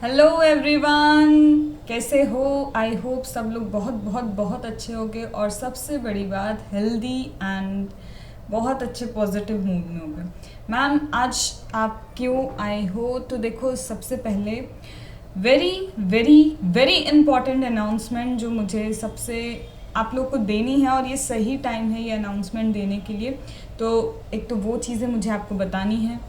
Hello everyone, कैसे हो? I hope सब लोग बहुत बहुत बहुत अच्छे होंगे और सबसे बड़ी बात हेल्दी एंड बहुत अच्छे पॉजिटिव मूड में होंगे। मैम आज आप क्यों आए हो? तो देखो, सबसे पहले very very very important announcement जो मुझे सबसे आप लोग को देनी है, और ये सही टाइम है ये अनाउंसमेंट देने के लिए। तो एक तो वो चीज़ें मुझे आपको बतानी है।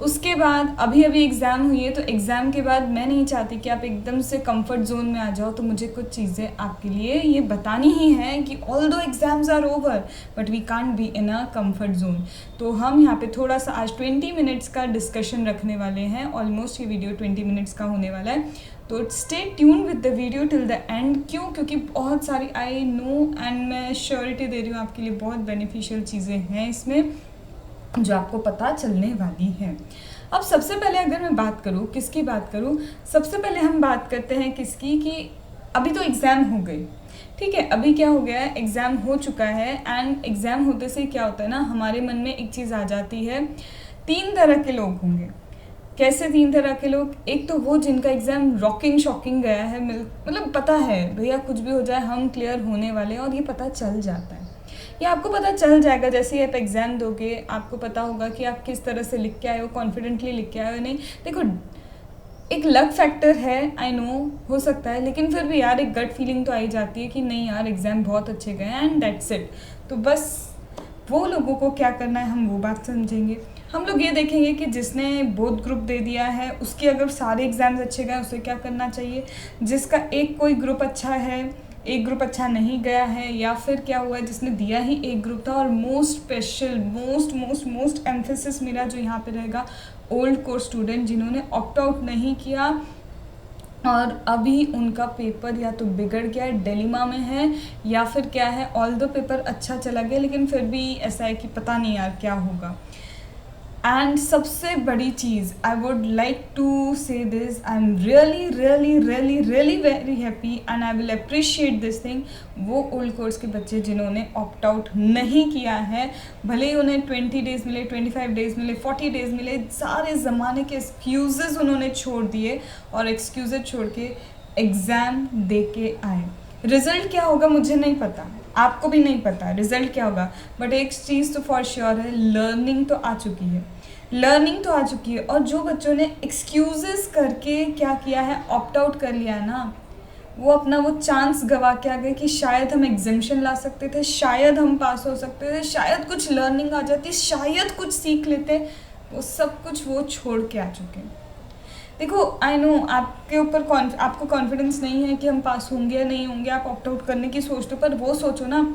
उसके बाद अभी अभी एग्ज़ाम हुई है, तो एग्ज़ाम के बाद मैं नहीं चाहती कि आप एकदम से कंफर्ट जोन में आ जाओ। तो मुझे कुछ चीज़ें आपके लिए ये बतानी ही है कि although exams are over but we can't be in a comfort zone. तो हम यहाँ पे थोड़ा सा आज 20 मिनट्स का डिस्कशन रखने वाले हैं। ऑलमोस्ट ये वीडियो 20 मिनट्स का होने वाला है, तो stay tune with the video till the end. क्यों? क्योंकि बहुत सारी आई नो एंड मैं श्योरिटी दे रही हूँ आपके लिए बहुत बेनिफिशियल चीज़ें हैं इसमें जो आपको पता चलने वाली है। अब सबसे पहले अगर मैं बात करूँ, किसकी बात करूँ? सबसे पहले हम बात करते हैं किसकी, कि अभी तो एग्ज़ाम हो गई, ठीक है। अभी क्या हो गया है, एग्ज़ाम हो चुका है। एंड एग्ज़ाम होते से क्या होता है ना, हमारे मन में एक चीज़ आ जाती है। 3 तरह के लोग होंगे। कैसे 3 तरह के लोग? एक तो वो जिनका एग्ज़ाम रॉकिंग शॉकिंग गया है, मतलब पता है भैया कुछ भी हो जाए हम क्लियर होने वाले हैं, और ये पता चल जाता है। ये आपको पता चल जाएगा जैसे ही आप एग्ज़ाम दोगे, आपको पता होगा कि आप किस तरह से लिख के आए हो, कॉन्फिडेंटली लिख के आए हो नहीं। देखो, एक लक फैक्टर है, आई नो, हो सकता है, लेकिन फिर भी यार एक गट फीलिंग तो आई जाती है कि नहीं यार एग्ज़ाम बहुत अच्छे गए एंड दैट्स इट। तो बस वो लोगों को क्या करना है हम वो बात समझेंगे। हम लोग ये देखेंगे कि जिसने बोथ ग्रुप दे दिया है उसके अगर सारे एग्ज़ाम्स अच्छे गए उसे क्या करना चाहिए। जिसका एक कोई ग्रुप अच्छा है, एक ग्रुप अच्छा नहीं गया है, या फिर क्या हुआ है जिसने दिया ही एक ग्रुप था। और most special most most most emphasis मेरा जो यहाँ पे रहेगा, ओल्ड कोर्स स्टूडेंट जिन्होंने ऑप्ट आउट नहीं किया और अभी उनका पेपर या तो बिगड़ गया है, डिलेमा में है, या फिर क्या है, ऑल दो पेपर अच्छा चला गया लेकिन फिर भी ऐसा है कि पता नहीं यार क्या होगा। एंड सबसे बड़ी चीज़ आई वुड लाइक टू से this, I am really really really really very happy and I will appreciate this thing. वो ओल्ड कोर्स के बच्चे जिन्होंने ऑप्ट आउट नहीं किया है, भले ही उन्हें 20 डेज़ मिले, 25 डेज़ मिले, 40 डेज़ मिले, सारे ज़माने के एक्सक्यूज़ेस उन्होंने छोड़ दिए और एक्सक्यूज़ेस छोड़ के एग्ज़ाम दे के आए। रिज़ल्ट क्या होगा मुझे नहीं पता, आपको भी नहीं पता रिज़ल्ट क्या होगा, बट एक चीज़ तो फॉर श्योर है, लर्निंग तो आ चुकी है, लर्निंग तो आ चुकी है। और जो बच्चों ने एक्सक्यूज़ेस करके क्या किया है, ऑप्ट आउट कर लिया है ना, वो अपना वो चांस गवा के आ गए कि शायद हम एग्जामिशन ला सकते थे, शायद हम पास हो सकते थे, शायद कुछ लर्निंग आ जाती, शायद कुछ सीख लेते। वो सब कुछ वो छोड़ के आ चुके हैं। देखो, आई नो आपके ऊपर आपको कॉन्फिडेंस नहीं है कि हम पास होंगे या नहीं होंगे, आप ऑप्ट आउट करने की सोचते हो, पर वो सोचो ना,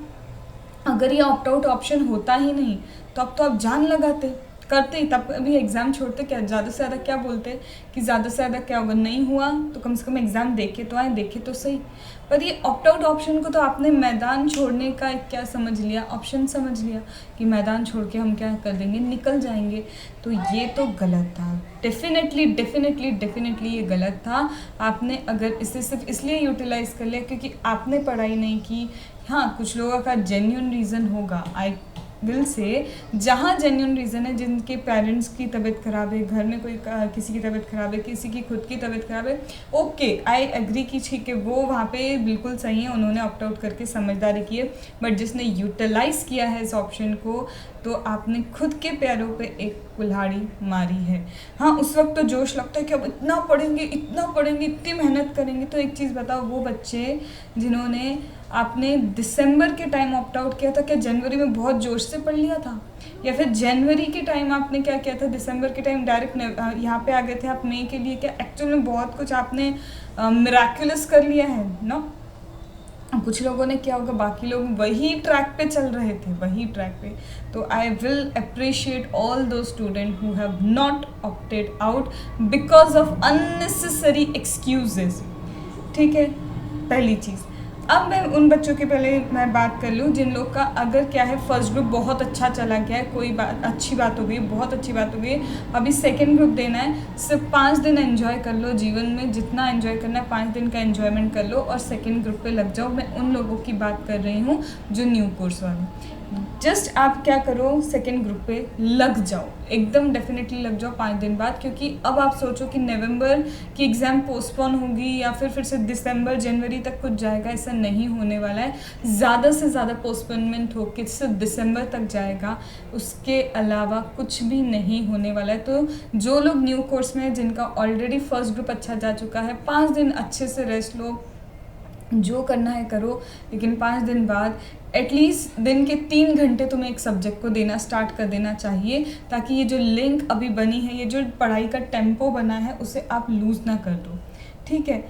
अगर ये ऑप्ट आउट ऑप्शन होता ही नहीं तो अब तो आप जान लगाते, करते ही, तब अभी एग्ज़ाम छोड़ते। क्या ज़्यादा से ज़्यादा क्या बोलते कि ज़्यादा से ज़्यादा क्या होगा, नहीं हुआ तो कम से कम एग्ज़ाम देखे तो आए, देखे तो सही। पर ये ऑप्ट आउट ऑप्शन को तो आपने मैदान छोड़ने का क्या समझ लिया, ऑप्शन समझ लिया कि मैदान छोड़ के हम क्या कर देंगे, निकल जाएंगे। तो ये तो गलत था, डेफिनेटली डेफिनेटली डेफिनेटली ये गलत था। आपने अगर इसे सिर्फ इसलिए यूटिलाइज़ कर लिया क्योंकि आपने पढ़ाई नहीं की, हाँ कुछ लोगों का जेन्युइन रीज़न होगा, आई विल से, जहाँ जेन्युइन रीज़न है, जिनके पेरेंट्स की तबीयत ख़राब है, घर में कोई किसी की तबीयत ख़राब है, किसी की खुद की तबीयत ख़राब है, ओके आई एग्री की ठीक है, वो वहाँ पे बिल्कुल सही है, उन्होंने ऑप्ट आउट करके समझदारी की है। बट जिसने यूटिलाइज़ किया है इस ऑप्शन को, तो आपने खुद के पैरों पे एक कुल्हाड़ी मारी है। हाँ उस वक्त तो जोश लगता है कि अब इतना पढ़ेंगे, इतना पढ़ेंगे, इतनी मेहनत करेंगे। तो एक चीज़ बताओ, वो बच्चे जिन्होंने आपने दिसंबर के टाइम ऑप्ट आउट किया था, क्या जनवरी में बहुत जोश से पढ़ लिया था? या फिर जनवरी के टाइम आपने क्या किया था, दिसंबर के टाइम डायरेक्ट यहाँ पे आ गए थे आप मई के लिए? क्या एक्चुअल में बहुत कुछ आपने मिराकुलस कर लिया है ना? कुछ लोगों ने क्या होगा, बाकी लोग वही ट्रैक पे चल रहे थे, वही ट्रैक पे। तो आई विल अप्रिशिएट ऑल दो student who have not opted out because of unnecessary excuses, ठीक है, पहली चीज़। अब मैं उन बच्चों के पहले मैं बात कर लूँ जिन लोग का अगर क्या है फर्स्ट ग्रुप बहुत अच्छा चला गया है, कोई बात अच्छी बात हो गई, बहुत अच्छी बात हो गई, अभी सेकंड ग्रुप देना है। सिर्फ 5 दिन एंजॉय कर लो, जीवन में जितना एंजॉय करना है 5 दिन का एंजॉयमेंट कर लो और सेकंड ग्रुप पे लग जाओ। मैं उन लोगों की बात कर रही हूँ जो न्यू कोर्स वाले, जस्ट आप क्या करो, सेकेंड ग्रुप पे लग जाओ, एकदम डेफिनेटली लग जाओ 5 दिन बाद, क्योंकि अब आप सोचो कि नवंबर की एग्ज़ाम पोस्टपोन होगी या फिर से दिसंबर जनवरी तक कुछ जाएगा, ऐसा नहीं होने वाला है। ज़्यादा से ज़्यादा पोस्टपोनमेंट हो कि सिर्फ दिसंबर तक जाएगा, उसके अलावा कुछ भी नहीं होने वाला है। तो जो लोग न्यू कोर्स में हैं, जिनका ऑलरेडी फर्स्ट ग्रुप अच्छा जा चुका है, 5 दिन अच्छे से रेस्ट लो, जो करना है करो, लेकिन 5 दिन बाद एटलीस्ट दिन के 3 घंटे तुम्हें एक सब्जेक्ट को देना स्टार्ट कर देना चाहिए, ताकि ये जो लिंक अभी बनी है, ये जो पढ़ाई का टेम्पो बना है, उसे आप लूज़ ना कर दो, ठीक है।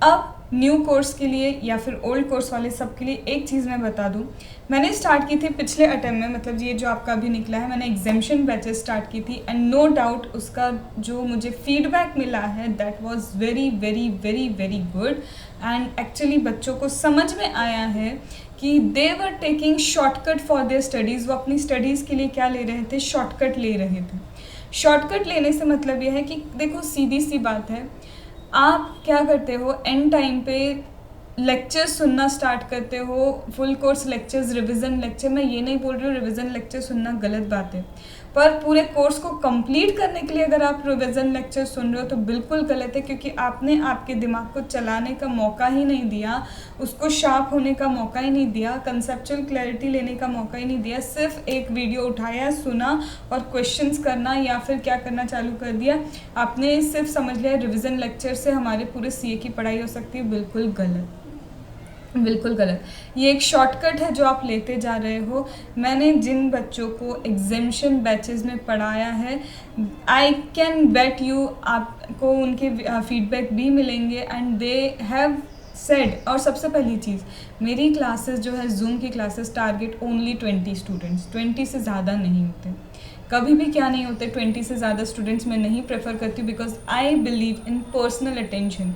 अब न्यू कोर्स के लिए या फिर ओल्ड कोर्स वाले सब के लिए एक चीज़ मैं बता दूं, मैंने स्टार्ट की थी पिछले अटेम्प्ट में, मतलब ये जो आपका अभी निकला है, मैंने एग्जामिशन बैचेस स्टार्ट की थी, एंड नो डाउट उसका जो मुझे फीडबैक मिला है that was very very very very good, and actually बच्चों को समझ में आया है कि they were taking shortcut for their studies. वो अपनी स्टडीज़ के लिए क्या ले रहे थे, शॉर्टकट ले रहे थे। शॉर्टकट लेने से मतलब यह है कि देखो सीधी सी बात है, आप क्या करते हो, एंड टाइम पे लेक्चर्स सुनना स्टार्ट करते हो, full course lectures, revision lecture. मैं ये नहीं बोल रही हूँ रिवीजन लेक्चर सुनना गलत बात है, पर पूरे कोर्स को कंप्लीट करने के लिए अगर आप रिवीजन लेक्चर सुन रहे हो तो बिल्कुल गलत है, क्योंकि आपने आपके दिमाग को चलाने का मौका ही नहीं दिया, उसको शार्प होने का मौका ही नहीं दिया, कंसेप्चुअल क्लैरिटी लेने का मौका ही नहीं दिया। सिर्फ एक वीडियो उठाया, सुना और क्वेश्चंस करना या फिर क्या करना चालू कर दिया, आपने सिर्फ समझ लिया रिवीजन लेक्चर से हमारे पूरे सीए की पढ़ाई हो सकती है। बिल्कुल गलत, बिल्कुल गलत। ये एक शॉर्टकट है जो आप लेते जा रहे हो। मैंने जिन बच्चों को एग्जामिशन बैचेस में पढ़ाया है, आई कैन बेट यू आपको उनके फीडबैक भी मिलेंगे, एंड दे हैव सेड। और सबसे पहली चीज़, मेरी क्लासेस जो है जूम की क्लासेस टारगेट ओनली 20 स्टूडेंट्स, 20 से ज़्यादा नहीं होते, कभी भी क्या नहीं होते 20 से ज़्यादा स्टूडेंट्स मैं नहीं प्रेफर करती, because I believe in personal attention.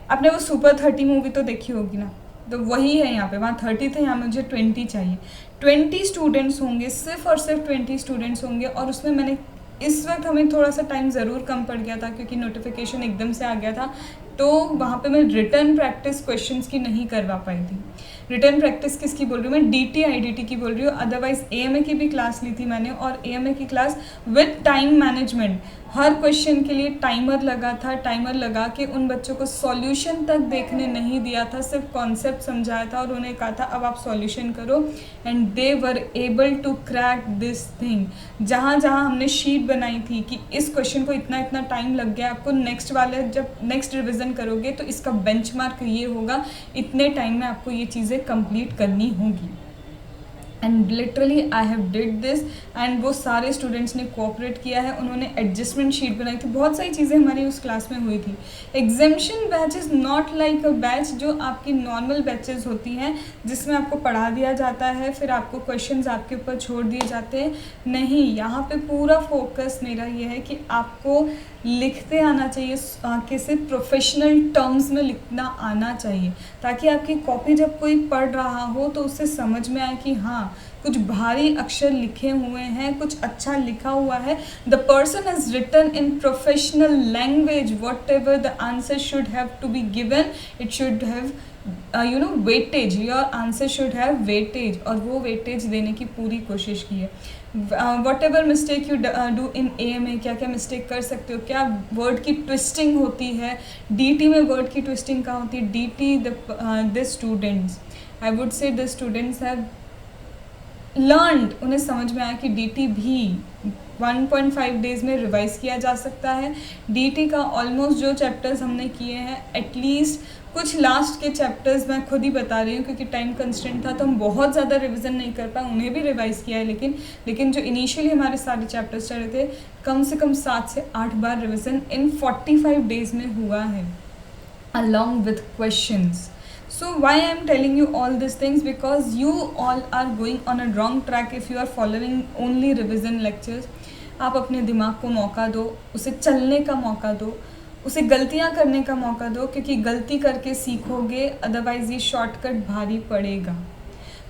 आपने वो सुपर 30 मूवी तो देखी होगी ना, तो वही है यहाँ पे, वहाँ 30 थे, यहाँ मुझे 20 चाहिए। 20 स्टूडेंट्स होंगे, सिर्फ और सिर्फ 20 स्टूडेंट्स होंगे। और उसमें मैंने इस वक्त हमें थोड़ा सा टाइम ज़रूर कम पड़ गया था, क्योंकि नोटिफिकेशन एकदम से आ गया था, तो वहाँ पे मैं रिटर्न प्रैक्टिस क्वेश्चंस की नहीं करवा पाई थी। रिटर्न प्रैक्टिस किसकी बोल रही हूँ मैं, DT IDT की बोल रही हूँ। अदरवाइज AMA की भी क्लास ली थी मैंने, और AMA की class with time management, her question के लिए टाइमर लगा था, टाइमर लगा के उन बच्चों को सॉल्यूशन तक देखने नहीं दिया था, सिर्फ कॉन्सेप्ट समझाया था और उन्हें कहा था अब आप सॉल्यूशन करो, and they were able to crack this thing. जहाँ जहाँ हमने शीट बनाई थी कि इस क्वेश्चन को इतना इतना टाइम लग गया, आपको नेक्स्ट वाले जब नेक्स्ट रिविज़न करोगे तो इसका बेंचमार्क ये होगा, इतने टाइम में आपको ये चीज़ें कंप्लीट करनी होगी। And literally I have did this, and वो सारे स्टूडेंट्स ने कोऑपरेट किया है, उन्होंने एडजस्टमेंट शीट बनाई थी, बहुत सारी चीज़ें हमारी उस क्लास में हुई थी। Examination batch is not like a batch जो आपकी नॉर्मल बैचेस होती हैं, जिसमें आपको पढ़ा दिया जाता है, फिर आपको क्वेश्चंस आपके ऊपर छोड़ दिए जाते हैं। नहीं, यहाँ पे पूरा फोकस मेरा ये है कि आपको लिखते आना चाहिए, किसी प्रोफेशनल टर्म्स में लिखना आना चाहिए, ताकि आपकी कॉपी जब कोई पढ़ रहा हो तो उससे समझ में आए कि हाँ कुछ भारी अक्षर लिखे हुए हैं, कुछ अच्छा लिखा हुआ है। The person has written in professional language, whatever the answer should have to be given, it should have weightage, your answer should have weightage, और वो वेटेज देने की पूरी कोशिश की है। Whatever mistake you do in AMA, क्या क्या मिस्टेक कर सकते हो, क्या वर्ड की ट्विस्टिंग होती है, DT में वर्ड की ट्विस्टिंग कहाँ होती है, DT the students, I would say the students have learned, उन्हें समझ में आया कि DT भी 1.5 डेज़ में रिवाइज किया जा सकता है। DT का ऑलमोस्ट जो चैप्टर्स हमने किए हैं, एटलीस्ट कुछ लास्ट के चैप्टर्स मैं खुद ही बता रही हूँ क्योंकि टाइम कंस्ट्रेंट था, तो हम बहुत ज़्यादा रिवीजन नहीं कर पाए, उन्हें भी रिवाइज़ किया है, लेकिन जो इनिशियली हमारे सारे चैप्टर्स चल रहे थे, कम से कम 7 से 8 बार रिवीजन इन 45 डेज़ में हुआ है, along with questions. So why I am telling you all these things, because you all are going on a wrong track if you are following only revision lectures. आप अपने दिमाग को मौका दो, उसे चलने का मौका दो, उसे गलतियाँ करने का मौका दो, क्योंकि गलती करके सीखोगे, अदरवाइज ये शॉर्टकट भारी पड़ेगा।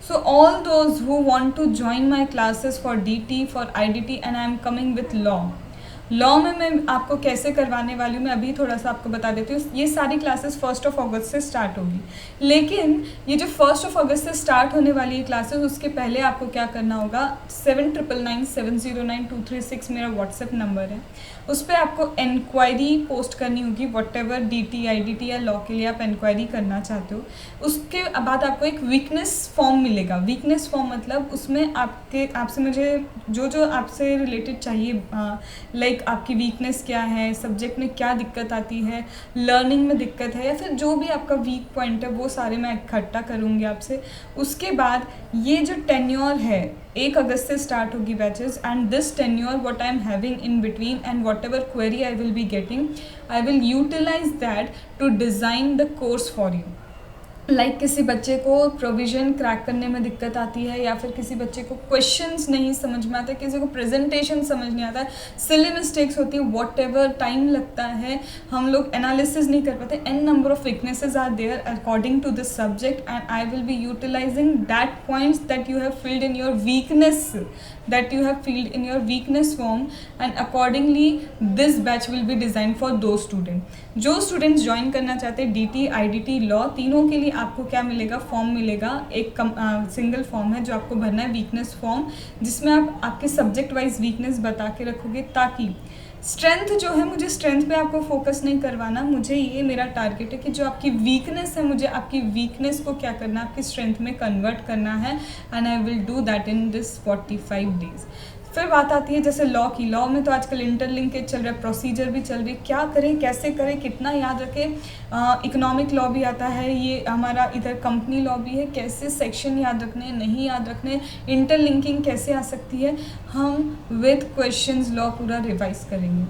So all those who want to join my classes for DT, for IDT, and I am coming with law, law में मैं आपको कैसे करवाने वाली हूँ मैं अभी थोड़ा सा आपको बता देती हूँ। ये सारी क्लासेस 1 अगस्त से स्टार्ट होगी, लेकिन ये जो 1 अगस्त से स्टार्ट होने वाली है क्लासेस, उसके पहले आपको क्या करना होगा, 7997092336 मेरा व्हाट्सएप नंबर है, उस पर आपको इंक्वायरी पोस्ट करनी होगी। व्हाटएवर DT IDT या लॉ के लिए आप इंक्वायरी करना चाहते हो, उसके बाद आपको एक वीकनेस फॉर्म मिलेगा। वीकनेस फॉर्म मतलब उसमें आपसे मुझे जो आपसे रिलेटेड चाहिए, लाइक आपकी वीकनेस क्या है, सब्जेक्ट में क्या दिक्कत आती है, लर्निंग में दिक्कत है, या फिर जो भी आपका वीक पॉइंट है, वो सारे मैं इकट्ठा करूँगी आपसे। उसके बाद ये जो टेन्योर है 1 अगस्त से स्टार्ट होगी batches, and this tenure what I am having in between and whatever query I will be getting, I will utilise that to design the course for you. Like किसी बच्चे को provision crack करने में दिक्कत आती है, या फिर किसी बच्चे को क्वेश्चंस नहीं समझ में आते, किसी को प्रेजेंटेशन समझ नहीं आता है, सिली मिस्टेक्स होती है, वॉट एवर टाइम लगता है, हम लोग एनालिसिस नहीं कर पाते, an number of weaknesses are there according to this subject, and I will be utilising that points that you have filled in your weakness, that you have filled in your weakness form, and accordingly this batch will be designed for those students। जो students join करना चाहते हैं DT IDT law, तीनों के लिए आपको क्या मिलेगा, फॉर्म मिलेगा। एक सिंगल फॉर्म है जो आपको भरना है, वीकनेस फॉर्म, जिसमें आप आपके सब्जेक्ट वाइज वीकनेस बता के रखोगे, ताकि स्ट्रेंथ जो है, मुझे स्ट्रेंथ पे आपको फोकस नहीं करवाना, मुझे ये मेरा टारगेट है कि जो आपकी वीकनेस है, मुझे आपकी वीकनेस को क्या करना है, आपकी स्ट्रेंथ में कन्वर्ट करना है, and I will do that in this 45 days. फिर बात आती है जैसे लॉ की। लॉ में तो आजकल इंटरलिंकेज चल रहा है, प्रोसीजर भी चल रही है, क्या करें, कैसे करें, कितना याद रखें। इकोनॉमिक लॉ भी आता है, ये हमारा इधर कंपनी लॉ भी है, कैसे सेक्शन याद रखने, नहीं याद रखने, इंटरलिंकिंग कैसे आ सकती है। हम विद क्वेश्चंस लॉ पूरा रिवाइज करेंगे,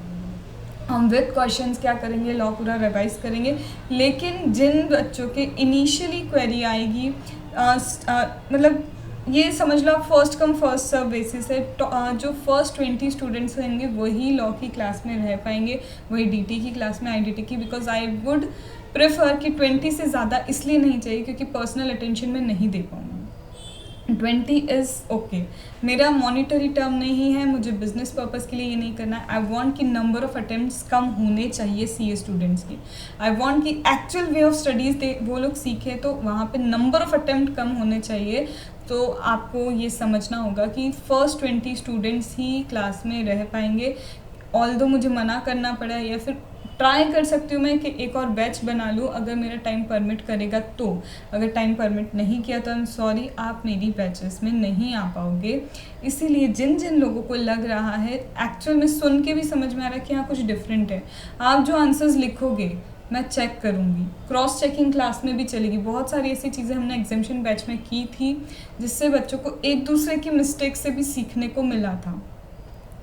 हम विद क्वेश्चंस क्या करेंगे, लॉ पूरा रिवाइज करेंगे। लेकिन जिन बच्चों के इनिशियली क्वेरी आएगी, मतलब ये समझ लो आप first come first serve basis है, तो जो फर्स्ट 20 स्टूडेंट्स रहेंगे वही लॉ की क्लास में रह पाएंगे, वही DT की क्लास में, IDT की, बिकॉज आई वुड प्रेफर कि 20 से ज़्यादा इसलिए नहीं चाहिए क्योंकि पर्सनल अटेंशन में नहीं दे पाऊँगी। 20 इज़ ओके, मेरा मॉनिटरी टर्म नहीं है, मुझे बिजनेस पर्पज़ के लिए ये नहीं करना है। आई वांट कि नंबर ऑफ़ अटेम्प्ट्स कम होने चाहिए CA स्टूडेंट्स की। आई वांट कि एक्चुअल वे ऑफ स्टडीज़ वो लोग सीखें, तो वहाँ पे नंबर ऑफ़ अटेम्प्ट कम होने चाहिए। तो आपको ये समझना होगा कि फर्स्ट 20 स्टूडेंट्स ही क्लास में रह पाएंगे। ऑल्दो मुझे मना करना पड़ा, या फिर ट्राई कर सकती हूँ मैं कि एक और बैच बना लूँ अगर मेरा टाइम परमिट करेगा तो। अगर टाइम परमिट नहीं किया तो आई एम सॉरी, आप मेरी बैचेस में नहीं आ पाओगे। इसीलिए जिन जिन लोगों को लग रहा है, एक्चुअल में सुन के भी समझ में आ रहा है कि हाँ कुछ डिफरेंट है, आप जो आंसर्स लिखोगे मैं चेक करूँगी, क्रॉस चेकिंग क्लास में भी चलेगी। बहुत सारी ऐसी चीज़ें हमने एग्जामिनेशन बैच में की थी जिससे बच्चों को एक दूसरे की मिस्टेक से भी सीखने को मिला था।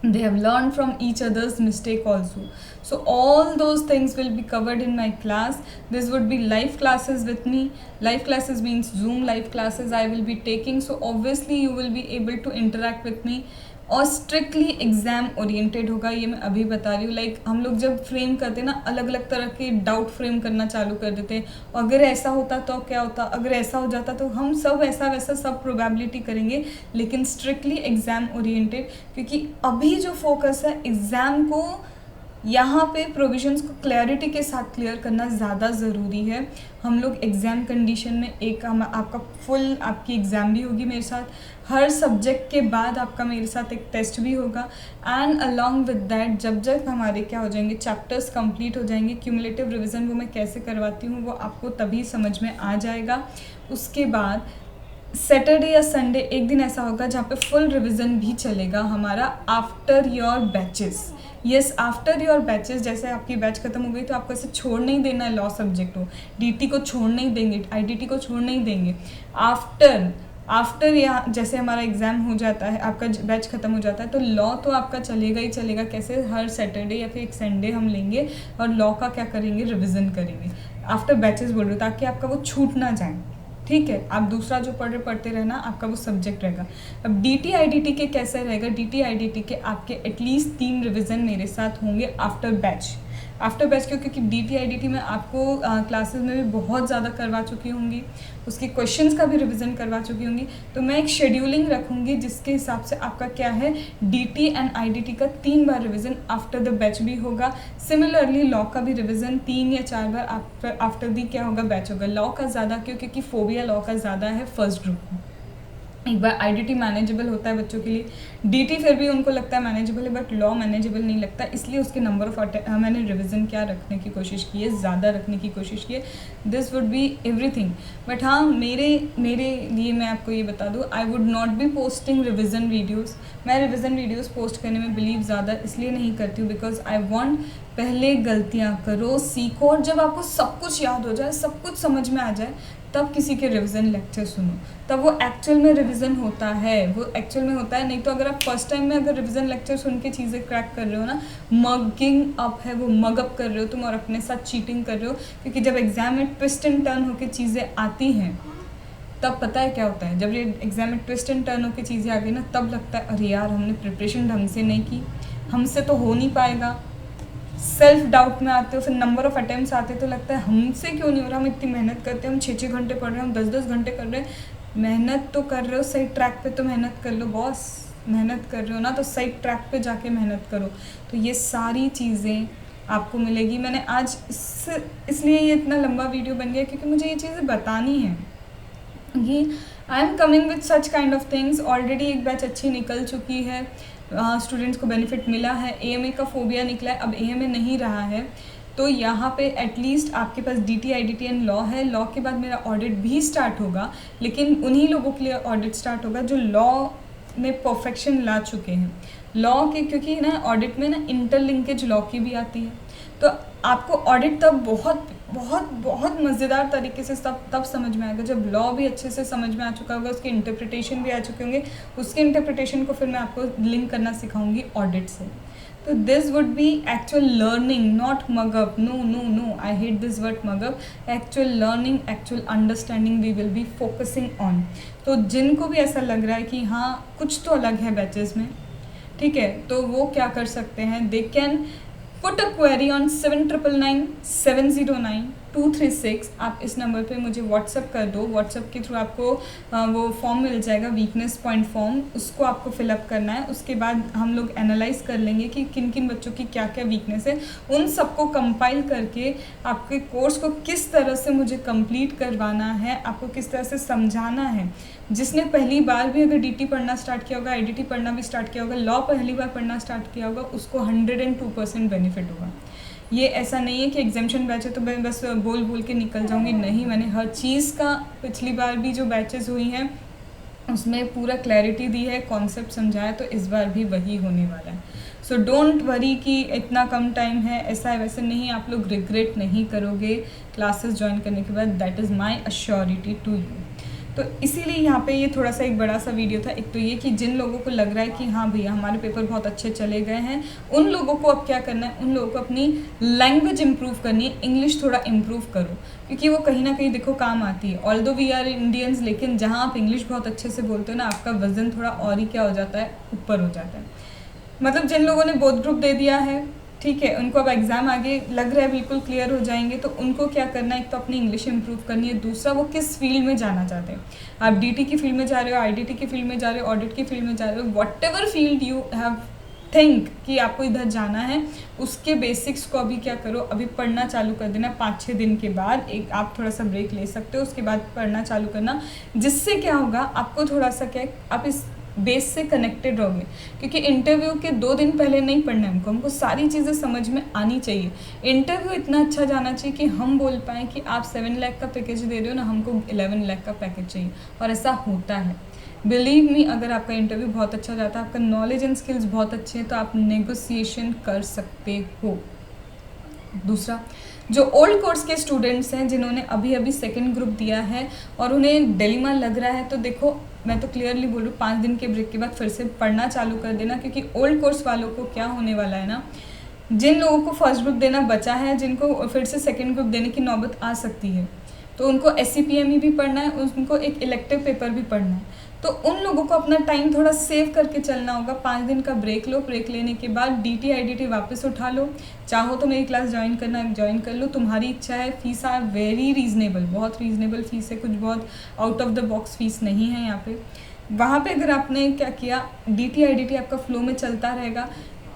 They have learned from each other's mistake also. So all those things will be covered in my class. This would be live classes with me. Live classes means Zoom live classes I will be taking. So obviously you will be able to interact with me. और strictly exam oriented होगा, ये मैं अभी बता रही हूँ। Like हम लोग जब फ्रेम करते हैं ना, अलग अलग तरह के डाउट फ्रेम करना चालू कर देते हैं, अगर ऐसा होता तो क्या होता, अगर ऐसा हो जाता तो, हम सब ऐसा वैसा सब प्रोबेबिलिटी करेंगे, लेकिन स्ट्रिक्टली एग्ज़ाम ओरिएंटेड, क्योंकि अभी जो फोकस है एग्ज़ाम को, यहाँ पे प्रोविजंस को क्लैरिटी के साथ क्लियर करना ज़्यादा ज़रूरी है। हम लोग एग्ज़ाम कंडीशन में आपका फुल आपकी एग्ज़ाम भी होगी मेरे साथ, हर सब्जेक्ट के बाद आपका मेरे साथ एक टेस्ट भी होगा, एंड अलॉन्ग विद दैट जब हमारे क्या हो जाएंगे, चैप्टर्स कंप्लीट हो जाएंगे, क्यूमुलेटिव रिवीजन वो मैं कैसे करवाती हूँ वो आपको तभी समझ में आ जाएगा। उसके बाद सैटरडे या संडे एक दिन ऐसा होगा जहाँ पे फुल रिवीजन भी चलेगा हमारा after your batches. Yes, after your batches, जैसे आपकी बैच खत्म हो गई तो आपको ऐसे छोड़ नहीं देना है, लॉ सब्जेक्ट को, DT को छोड़ नहीं देंगे, IDT को छोड़ नहीं देंगे। आफ्टर या जैसे हमारा एग्ज़ाम हो जाता है, आपका बैच ख़त्म हो जाता है, तो लॉ तो आपका चलेगा ही चलेगा। कैसे, हर सैटरडे या फिर एक संडे हम लेंगे और लॉ का क्या करेंगे, रिवीजन करेंगे आफ्टर बैचेस बोल रहे हो, ताकि आपका वो छूट ना जाए। ठीक है, आप दूसरा जो पढ़ते रहना, आपका वो सब्जेक्ट रहेगा। अब DT IDT के कैसे रहेगा, DT IDT के आपके एटलीस्ट 3 रिवीजन मेरे साथ होंगे आफ्टर बैच। आफ्टर बैच क्योंकि DT IDT में आपको क्लासेस में भी बहुत ज़्यादा करवा चुकी होंगी, उसके क्वेश्चंस का भी रिवीजन करवा चुकी होंगी। तो मैं एक शेड्यूलिंग रखूँगी जिसके हिसाब से आपका क्या है DT एंड IDT का 3 बार रिवीजन आफ्टर द बैच भी होगा। सिमिलरली लॉ का भी रिवीजन 3 या 4 बार आफ्टर दी क्या होगा बैच होगा। लॉ का ज़्यादा क्योंकि फोबिया लॉ का ज़्यादा है फर्स्ट ग्रुप में। एक बार IDT मैनेजेबल होता है बच्चों के लिए, DT फिर भी उनको लगता है मैनेजेबल है, बट लॉ मैनेजेबल नहीं लगता, इसलिए उसके नंबर ऑफ मैंने रिवीजन क्या रखने की कोशिश की है, ज़्यादा रखने की कोशिश की है। This would B everything. But हाँ, मेरे लिए मैं आपको ये बता दूँ, I would not be posting revision videos. मैं रिविज़न वीडियोज़ पोस्ट करने में बिलीव ज़्यादा इसलिए नहीं करती हूँ बिकॉज आई वॉन्ट पहले गलतियाँ करो, सीखो, और जब आपको सब कुछ याद हो जाए, सब कुछ समझ में आ जाए, तब किसी के रिवीजन लेक्चर सुनो, तब वो एक्चुअल में रिवीजन होता है, वो एक्चुअल में होता है। नहीं तो अगर आप फर्स्ट टाइम में अगर रिवीजन लेक्चर सुन के चीज़ें क्रैक कर रहे हो ना, मगिंग अप है वो, मग अप कर रहे हो तुम और अपने साथ चीटिंग कर रहे हो। क्योंकि जब एग्जाम में ट्विस्ट एंड टर्न होकर चीज़ें आती हैं तब पता है क्या होता है, जब ये एग्जाम में ट्विस्ट एंड टर्न होकर चीज़ें आ गई ना, तब लगता है अरे यार हमने प्रिपरेशन ढंग से नहीं की, हमसे तो हो नहीं पाएगा। सेल्फ डाउट में आते हो, फिर नंबर ऑफ अटेम्प्ट्स आते तो लगता है हमसे क्यों नहीं हो रहा, हम इतनी मेहनत करते हैं, हम 6-6 घंटे पढ़ रहे हैं, हम 10-10 घंटे कर रहे हैं। मेहनत तो कर रहे हो, सही ट्रैक पे तो मेहनत कर लो बॉस, मेहनत कर रहे हो ना तो सही ट्रैक पे जाके मेहनत करो। तो ये सारी चीज़ें आपको मिलेगी। मैंने आज इसलिए ये इतना लंबा वीडियो बन गया क्योंकि मुझे ये चीज़ें बतानी है। ये I am coming with such kind of things. Already एक बैच अच्छी निकल चुकी है, स्टूडेंट्स को बेनिफिट मिला है, AMA का फोबिया निकला है, अब AMA नहीं रहा है। तो यहाँ पे एटलीस्ट आपके पास DT IDT एंड लॉ है। लॉ के बाद मेरा ऑडिट भी स्टार्ट होगा, लेकिन उन्हीं लोगों के लिए ऑडिट स्टार्ट होगा जो लॉ में परफेक्शन ला चुके हैं। लॉ के क्योंकि ना ऑडिट में ना इंटरलिंकेज लॉ की भी आती है, तो आपको ऑडिट तब बहुत बहुत बहुत मज़ेदार तरीके से तब समझ में आएगा जब लॉ भी अच्छे से समझ में आ चुका होगा, उसके इंटरप्रिटेशन भी आ चुके होंगे। उसके इंटरप्रिटेशन को फिर मैं आपको लिंक करना सिखाऊंगी ऑडिट से। तो this would be actual learning, not mug up. No no no, I hate this word mug up. Actual learning, actual understanding we will be focusing on. तो जिनको भी ऐसा लग रहा है कि हाँ कुछ तो अलग है बैचेस में, ठीक है, तो वो क्या कर सकते हैं, they can put a query on 7997092236। आप इस नंबर पे मुझे व्हाट्सअप कर दो। व्हाट्सअप के थ्रू आपको वो फॉर्म मिल जाएगा, वीकनेस पॉइंट फॉर्म, उसको आपको फिलअप करना है। उसके बाद हम लोग एनालाइज कर लेंगे कि किन किन बच्चों की क्या क्या वीकनेस है, उन सबको कंपाइल करके आपके कोर्स को किस तरह से मुझे कंप्लीट करवाना है, आपको किस तरह से समझाना है। जिसने पहली बार भी अगर DT पढ़ना स्टार्ट किया होगा, IDT पढ़ना भी स्टार्ट किया होगा, लॉ पहली बार पढ़ना स्टार्ट किया होगा, उसको 102% बेनिफिट होगा। ये ऐसा नहीं है कि एग्जामिशन बैच है तो मैं बस बोल बोल के निकल जाऊंगी, नहीं, मैंने हर चीज़ का पिछली बार भी जो बैचेस हुई हैं उसमें पूरा क्लैरिटी दी है, कॉन्सेप्ट समझाया, तो इस बार भी वही होने वाला है। सो डोंट वरी कि इतना कम टाइम है, ऐसा है वैसे नहीं, आप लोग रिग्रेट नहीं करोगे क्लासेस ज्वाइन करने के बाद, that is my assurity to you. तो इसीलिए यहाँ पे ये थोड़ा सा एक बड़ा सा वीडियो था। एक तो ये कि जिन लोगों को लग रहा है कि हाँ भैया हमारे पेपर बहुत अच्छे चले गए हैं, उन लोगों को अब क्या करना है, उन लोगों को अपनी लैंग्वेज इंप्रूव करनी है, इंग्लिश थोड़ा इंप्रूव करो, क्योंकि वो कहीं ना कहीं देखो काम आती है। ऑल्दो वी आर इंडियंस, लेकिन जहाँ आप इंग्लिश बहुत अच्छे से बोलते हो ना, आपका वजन थोड़ा और ही क्या हो जाता है, ऊपर हो जाता है। मतलब जिन लोगों ने बोथ ग्रुप दे दिया है, ठीक है, उनको अब एग्ज़ाम आगे लग रहा है बिल्कुल क्लियर हो जाएंगे, तो उनको क्या करना है, एक तो अपनी इंग्लिश इंप्रूव करनी है, दूसरा वो किस फील्ड में जाना चाहते हैं। आप DT की फील्ड में जा रहे हो, IDT की फील्ड में जा रहे हो, ऑडिट की फील्ड में जा रहे हो, what ever field you have think कि आपको इधर जाना है, उसके बेसिक्स को अभी क्या करो, अभी पढ़ना चालू कर देना। 5-6 दिन के बाद एक आप थोड़ा सा ब्रेक ले सकते हो, उसके बाद पढ़ना चालू करना, जिससे क्या होगा आपको थोड़ा सा क्या, आप इस बेस से कनेक्टेड रहोगे। क्योंकि इंटरव्यू के 2 दिन पहले नहीं पढ़ना है हमको सारी चीज़ें समझ में आनी चाहिए। इंटरव्यू इतना अच्छा जाना चाहिए कि हम बोल पाएँ कि आप 7 लाख का पैकेज दे रहे हो ना, हमको 11 लाख का पैकेज चाहिए, और ऐसा होता है। बिलीव मी, अगर आपका इंटरव्यू बहुत अच्छा जाता है, आपका नॉलेज एंड स्किल्स बहुत अच्छे हैं, तो आप नेगोशिएशन कर सकते हो। दूसरा, जो ओल्ड कोर्स के स्टूडेंट्स हैं जिन्होंने अभी अभी सेकंड ग्रुप दिया है और उन्हें डिलेमा लग रहा है, तो देखो मैं तो क्लियरली बोल रही हूँ, 5 दिन के ब्रेक के बाद फिर से पढ़ना चालू कर देना। क्योंकि ओल्ड कोर्स वालों को क्या होने वाला है ना, जिन लोगों को फर्स्ट ग्रुप देना बचा है, जिनको फिर से सेकेंड ग्रुप देने की नौबत आ सकती है, तो उनको SCPME भी पढ़ना है, उनको एक इलेक्टिव पेपर भी पढ़ना है। तो तो उन लोगों को अपना टाइम थोड़ा सेव करके चलना होगा। 5 दिन का ब्रेक लो, ब्रेक लेने के बाद DT IDT वापस उठा लो। चाहो तो मेरी क्लास ज्वाइन करना है, ज्वाइन कर लो, तुम्हारी इच्छा है। फीस आर वेरी रीजनेबल, बहुत रीजनेबल फीस है, कुछ बहुत out of the box fees नहीं है यहाँ पे। वहाँ पे अगर आपने क्या किया, DT IDT आपका फ्लो में चलता रहेगा।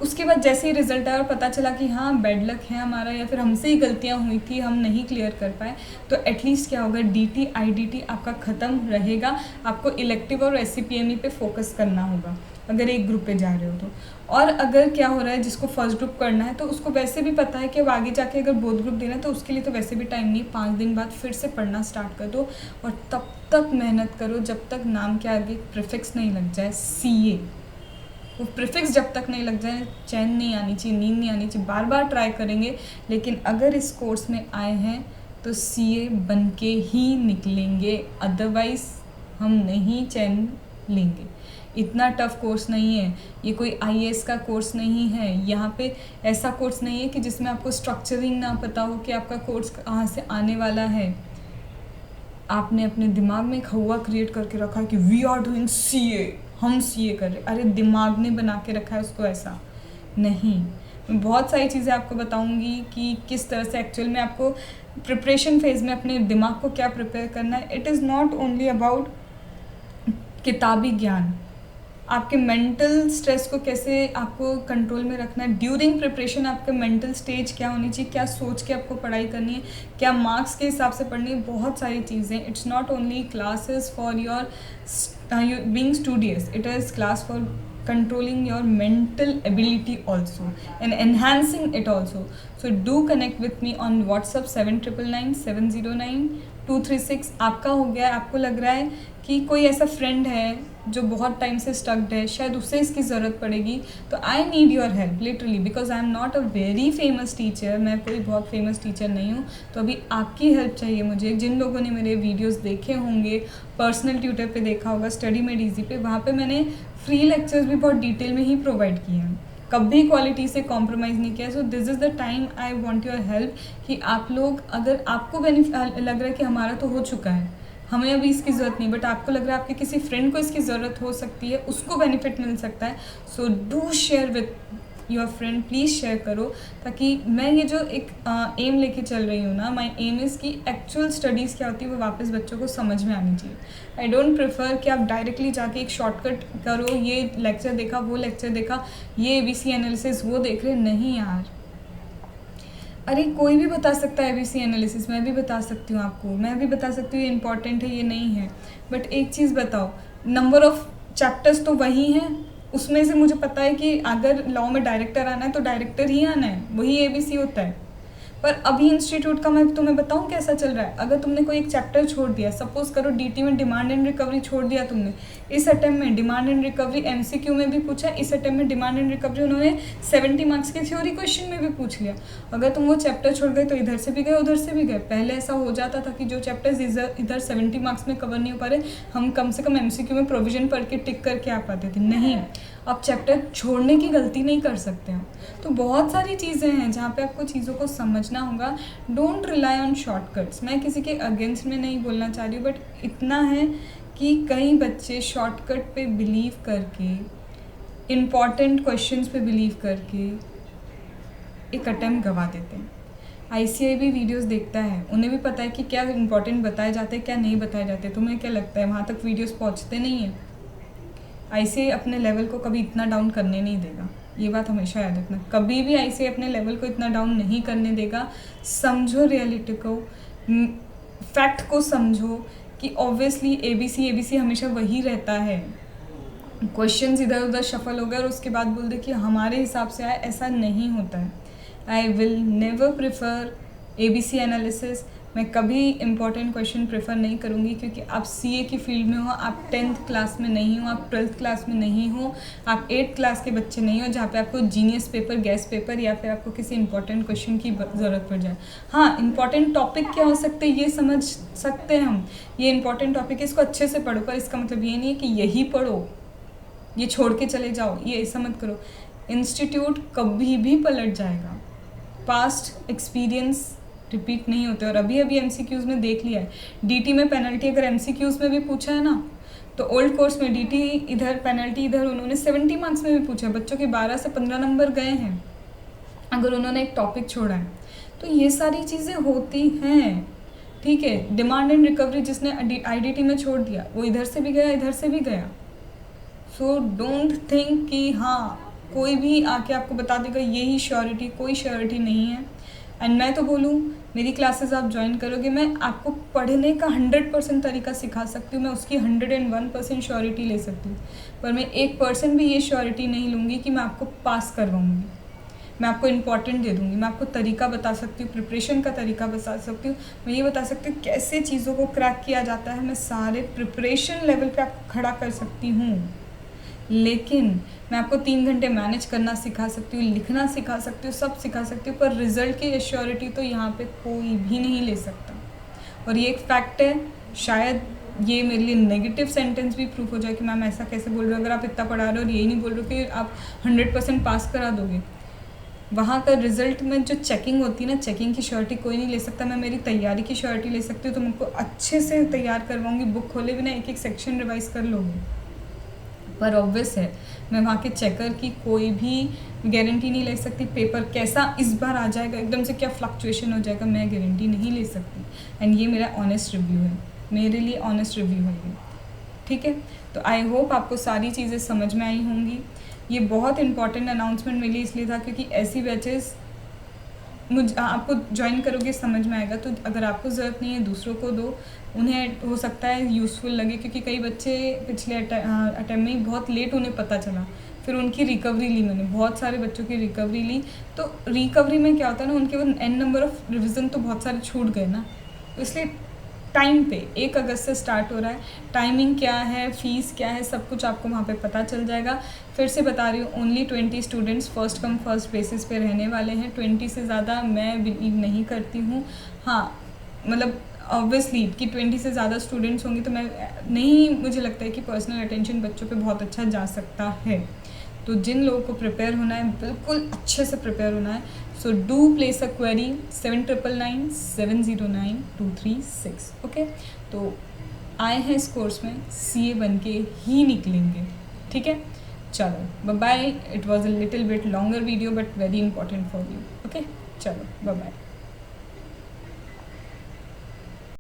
उसके बाद जैसे ही रिजल्ट आया और पता चला कि हाँ बैड लक है हमारा, या फिर हमसे ही गलतियाँ हुई थी, हम नहीं क्लियर कर पाए, तो एटलीस्ट क्या होगा, DT IDT आपका ख़त्म रहेगा। आपको इलेक्टिव और SCPME पे फोकस करना होगा अगर एक ग्रुप पे जा रहे हो तो। और अगर क्या हो रहा है, जिसको फर्स्ट ग्रुप करना है तो उसको वैसे भी पता है कि अब आगे जाके अगर बोथ ग्रुप देना है तो उसके लिए तो वैसे भी टाइम नहीं। 5 दिन बाद फिर से पढ़ना स्टार्ट कर दो और तब तक मेहनत करो जब तक नाम के आगे प्रीफिक्स नहीं लग जाए CA। वो प्रीफिक्स जब तक नहीं लग जाए, चैन नहीं आनी चाहिए, नींद नहीं आनी चाहिए। बार बार ट्राई करेंगे, लेकिन अगर इस कोर्स में आए हैं तो CA बन के ही निकलेंगे, अदरवाइज हम नहीं चैन लेंगे। इतना टफ कोर्स नहीं है ये, कोई IAS का कोर्स नहीं है। यहाँ पे ऐसा कोर्स नहीं है कि जिसमें आपको स्ट्रक्चरिंग ना पता हो कि आपका कोर्स कहाँ से आने वाला है। आपने अपने दिमाग में एक हवा क्रिएट करके रखा है कि वी आर डूइंग CA, हम CA कर रहे। अरे दिमाग ने बना के रखा है उसको, ऐसा नहीं। मैं बहुत सारी चीज़ें आपको बताऊंगी कि किस तरह से एक्चुअल में आपको प्रिपरेशन फेज़ में अपने दिमाग को क्या प्रिपेयर करना है। It is not only about किताबी ज्ञान, आपके मेंटल स्ट्रेस को कैसे आपको कंट्रोल में रखना है। ड्यूरिंग प्रिपरेशन आपका मेंटल स्टेज क्या होनी चाहिए, क्या सोच के आपको पढ़ाई करनी है, क्या मार्क्स के हिसाब से पढ़नी है, बहुत सारी चीज़ें। It's not only classes for your being studious, it is class for controlling your mental ability also and enhancing it also. So do connect with me on WhatsApp 7999 709 236। आपका हो गया, आपको लग रहा है कि कोई ऐसा फ्रेंड है जो बहुत टाइम से स्टक्ड है, शायद उसे इसकी ज़रूरत पड़ेगी, तो I need your help literally, because I am not a very famous teacher. मैं कोई बहुत फेमस टीचर नहीं हूँ, तो अभी आपकी हेल्प चाहिए मुझे। जिन लोगों ने मेरे वीडियोस देखे होंगे, पर्सनल ट्यूटर पे देखा होगा, स्टडी मेड ईजी पे, वहाँ पे मैंने फ्री लेक्चर्स भी बहुत डिटेल में ही प्रोवाइड किए हैं, कभी क्वालिटी से कॉम्प्रोमाइज़ नहीं किया। So this is the time I want your help कि आप लोग, अगर आपको लग रहा है कि हमारा तो हो चुका है, हमें अभी इसकी ज़रूरत नहीं, बट आपको लग रहा है आपके किसी फ्रेंड को इसकी ज़रूरत हो सकती है, उसको बेनिफिट मिल सकता है, so do share with your friend, please share करो, ताकि मैं ये जो एक एम लेके चल रही हूँ ना, माई एम इज़ कि एक्चुअल स्टडीज़ क्या होती है वो वापस बच्चों को समझ में आनी चाहिए। आई डोंट प्रेफर कि आप डायरेक्टली जाके एक शॉर्टकट करो, ये लेक्चर देखा, वो लेक्चर देखा, ये ABC एनालिसिस वो देख रहे, नहीं यार। अरे कोई भी बता सकता है ABC एनालिसिस, मैं भी बता सकती हूँ आपको, मैं भी बता सकती हूँ ये इंपॉर्टेंट है, ये नहीं है, बट एक चीज़ बताओ, नंबर ऑफ़ चैप्टर्स तो वही हैं, उसमें से मुझे पता है कि अगर लॉ में डायरेक्टर आना है तो डायरेक्टर ही आना है, वही ABC होता है। पर अभी इंस्टीट्यूट का मैं तुम्हें बताऊं कैसा चल रहा है। अगर तुमने कोई एक चैप्टर छोड़ दिया, सपोज करो DT में डिमांड एंड रिकवरी छोड़ दिया तुमने, इस अटेम्प्ट में डिमांड एंड रिकवरी MCQ में भी पूछा, इस अटेम्प्ट में डिमांड एंड रिकवरी उन्होंने 70 मार्क्स के थ्योरी क्वेश्चन में भी पूछ लिया। अगर तुम वो चैप्टर छोड़ गए तो इधर से भी गए, उधर से भी गए। पहले ऐसा हो जाता था कि जो चैप्टर्स इधर 70 मार्क्स में कवर नहीं हो पा रहे, हम कम से कम MCQ में प्रोविजन पढ़ के टिक करके आ पाते थे। नहीं, अब चैप्टर छोड़ने की गलती नहीं कर सकते हम। तो बहुत सारी चीज़ें हैं जहाँ पे आपको चीज़ों को समझना होगा। Don't rely on shortcuts. मैं किसी के अगेंस्ट में नहीं बोलना चाह रही हूँ, बट इतना है कि कई बच्चे शॉर्टकट पे बिलीव करके, इम्पॉर्टेंट क्वेश्चंस पे बिलीव करके एक अटेम्प्ट गवा देते हैं। ICAI भी वीडियोस देखता है, उन्हें भी पता है कि क्या इंपॉर्टेंट बताए जाते हैं, क्या नहीं बताए जाते। तुम्हें क्या लगता है वहाँ तक वीडियोस पहुँचते नहीं हैं? ICAI अपने लेवल को कभी इतना डाउन करने नहीं देगा, ये बात हमेशा याद रखना। कभी भी ICAI अपने लेवल को इतना डाउन नहीं करने देगा। समझो रियलिटी को, फैक्ट को समझो कि ऑब्वियसली ABC हमेशा वही रहता है। क्वेश्चंस इधर उधर शफल हो गए और उसके बाद बोल दे कि हमारे हिसाब से आए, ऐसा नहीं होता है। I will never prefer ABC analysis. मैं कभी इंपॉर्टेंट क्वेश्चन प्रेफर नहीं करूँगी, क्योंकि आप CA की फील्ड में हो, आप 10th क्लास में नहीं हो, आप 12th क्लास में नहीं हो, आप 8th क्लास के बच्चे नहीं हो जहाँ पे आपको जीनियस पेपर, गैस पेपर या फिर आपको किसी इंपॉर्टेंट क्वेश्चन की ज़रूरत पड़ जाए। हाँ, इंपॉर्टेंट टॉपिक क्या हो सकते हैं ये समझ सकते हैं हम, ये इंपॉर्टेंट टॉपिक है, इसको अच्छे से पढ़ो, पर इसका मतलब ये नहीं है कि यही पढ़ो, ये छोड़ के चले जाओ, ये ऐसा मत करो। इंस्टीट्यूट कभी भी पलट जाएगा, पास्ट एक्सपीरियंस रिपीट नहीं होते। और अभी MCQs में देख लिया है, DT में पेनल्टी अगर MCQs में भी पूछा है ना, तो ओल्ड कोर्स में DT इधर, पेनल्टी इधर, उन्होंने 70 मार्क्स में भी पूछा, बच्चों के 12 से 15 नंबर गए हैं अगर उन्होंने एक टॉपिक छोड़ा है। तो ये सारी चीज़ें होती हैं, ठीक है। डिमांड एंड रिकवरी जिसने IDT में छोड़ दिया वो इधर से भी गया, इधर से भी गया। सो डोंट थिंक कि हाँ कोई भी आके आपको बता देगा यही श्योरिटी, कोई श्योरिटी नहीं है। एंड मैं तो बोलूँ मेरी क्लासेस आप ज्वाइन करोगे, मैं आपको पढ़ने का 100% तरीका सिखा सकती हूँ, मैं उसकी 101% श्योरिटी ले सकती हूँ, पर मैं 1% भी ये श्योरिटी नहीं लूँगी कि मैं आपको पास करवाऊँगी। मैं आपको इम्पॉर्टेंट दे दूँगी, मैं आपको तरीका बता सकती हूँ, प्रिपरेशन का तरीका बता सकती हूँ, मैं ये बता सकती हूँ कैसे चीज़ों को क्रैक किया जाता है, मैं सारे प्रिपरेशन लेवल पे आपको खड़ा कर सकती हूँ। लेकिन मैं आपको 3 घंटे मैनेज करना सिखा सकती हूँ, लिखना सिखा सकती हूँ, सब सिखा सकती हूँ, पर रिजल्ट की एश्योरिटी तो यहाँ पे कोई भी नहीं ले सकता। और ये एक फैक्ट है, शायद ये मेरे लिए नेगेटिव सेंटेंस भी प्रूफ हो जाए कि मैम ऐसा कैसे बोल रहे हो, अगर आप इतना पढ़ा रहे हो और यही नहीं बोल रहे हो कि आप 100% पास करा दोगे। वहाँ का रिजल्ट में जो चेकिंग होती है ना, चेकिंग की श्योरिटी कोई नहीं ले सकता। मैं मेरी तैयारी की श्योरिटी ले सकती हूँ, तो मैं आपको अच्छे से तैयार करवाऊँगी, बुक खोले बिना एक एक सेक्शन रिवाइज कर लोगे। पर ऑब्वियस है मैं वहाँ के चेकर की कोई भी गारंटी नहीं ले सकती, पेपर कैसा इस बार आ जाएगा, एकदम से क्या फ्लक्चुएशन हो जाएगा, मैं गारंटी नहीं ले सकती। एंड ये मेरा ऑनेस्ट रिव्यू है, मेरे लिए ऑनेस्ट रिव्यू है ये, ठीक है। तो आई होप आपको सारी चीज़ें समझ में आई होंगी। ये बहुत इंपॉर्टेंट अनाउंसमेंट मेरे लिए इसलिए था क्योंकि ऐसी बैचेस आपको ज्वाइन करोगे समझ में आएगा। तो अगर आपको ज़रूरत नहीं है दूसरों को दो, उन्हें हो सकता है यूज़फुल लगे, क्योंकि कई बच्चे पिछले अटैम्प्ट में ही बहुत लेट उन्हें पता चला, फिर उनकी रिकवरी ली मैंने, बहुत सारे बच्चों की रिकवरी ली। तो रिकवरी में क्या होता है ना, उनके वो n नंबर ऑफ रिविज़न तो बहुत सारे छूट गए ना, तो इसलिए टाइम पे 1 अगस्त से स्टार्ट हो रहा है। टाइमिंग क्या है, फ़ीस क्या है, सब कुछ आपको वहाँ पे पता चल जाएगा। फिर से बता रही हूँ, only 20 students first come first basis पे रहने वाले हैं। 20 से ज़्यादा मैं बिलीव नहीं करती हूँ। हाँ मतलब ऑब्वियसली कि 20 से ज़्यादा स्टूडेंट्स होंगे तो मैं नहीं, मुझे लगता है कि पर्सनल अटेंशन बच्चों पे बहुत अच्छा जा सकता है। तो जिन लोगों को प्रिपेयर होना है बिल्कुल अच्छे से प्रिपेयर होना है। So do place a query 7999 709 236। Okay, तो आए हैं इस कोर्स में CA बन के ही निकलेंगे, ठीक है। चलो bye bye. It was a little bit longer video but very important for you. Okay चलो बाय बाय।